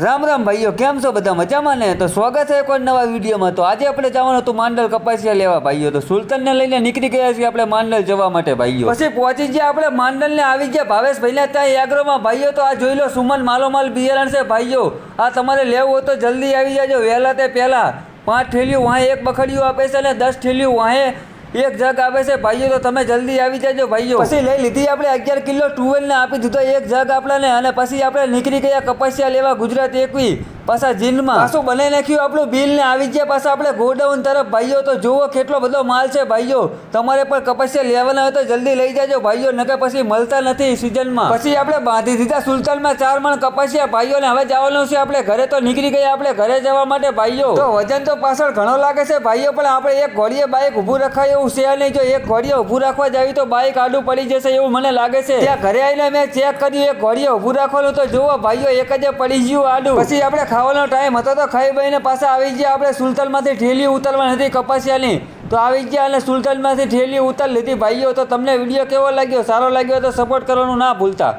રામ રામ ભાઈઓ, કેમ છો બધા? મજામાં ને? તો સ્વાગત છે એક નવા વિડીયોમાં। તો આજે આપણે જવાનું હતું માંડલ કપાસિયા લેવા ભાઈઓ। તો સુલતાનને લઈને નીકળી ગયા છીએ આપણે માંડલ જવા માટે ભાઈઓ। પછી પહોંચી ગયા આપણે માંડલ ને આવી ગયા ભાવેશભાઈના ત્યાં એગ્રોમાં ભાઈઓ। તો આ જોઈ લો સુમન માલોમાલ બિયારણ છે ભાઈઓ। આ તમારે લેવું હોય તો જલ્દી આવી જાજો વહેલા તે પહેલાં। 5 ઠેલીઓ વાહે એક બખડીયું આપે છે અને 10 ઠેલીઓ વાહે એક જગ આવે છે ભાઈઓ। તો તમે જલ્દી આવી જાજો ભાઈઓ। પછી લઈ લીધી આપણે 11 કિલો ટુવેલ ને આપી દીધો એક જગ આપણાને। અને પછી આપણે નીકળી ગયા કપાસિયા લેવા ગુજરાત એકવી પાછા જીનમાં પાછું બનાવી નાખ્યું આપણું બિલ ને આવી ગયા પાછા આપણે ગોડાઉન તરફ ભાઈઓ। તો જુઓ કેટલો બધો માલ છે ભાઈઓ। તમારે પણ કપાસિયા લેવાના હોય તો જલ્દી લઈ જાજો ભાઈઓ, નકર પછી મળતા નથી સિઝનમાં। પછી આપણે બાંધી દીધા સુલતાનમાં 4 મણ કપાસિયા ભાઈઓ ને હવે જવાનું છે આપણે ઘરે। તો નીકળી ગયા આપણે ઘરે જવા માટે ભાઈઓ। તો વજન તો પાછળ ઘણો લાગે છે ભાઈઓ, પણ આપણે એક ઘોડીએ બાઇક ઊભું રખાય એવું છે નહીં। જો એક ઘોડીએ ઊભું રાખવા જાવી તો બાઇક આડું પડી જશે એવું મને લાગે છે। ત્યાં ઘરે આવીને મેં ચેક કર્યું, એક ઘોડીએ ઊભું રાખવાનું તો જુઓ ભાઈઓ એક જ પડી ગયું આડું। પછી આપણે ખાવાનો ટાઈમ હતો તો ખાઈ બહીને પાછા આવી ગયા આપણે સુલતાનમાંથી ઠેલી ઉતારવાની હતી કપાસિયાની। તો આવી ગયા અને સુલતાનમાંથી ઠેલી ઉતારી લીધી ભાઈઓ। તો તમને વિડીયો કેવો લાગ્યો? સારો લાગ્યો તો સપોર્ટ કરવાનું ના ભૂલતા।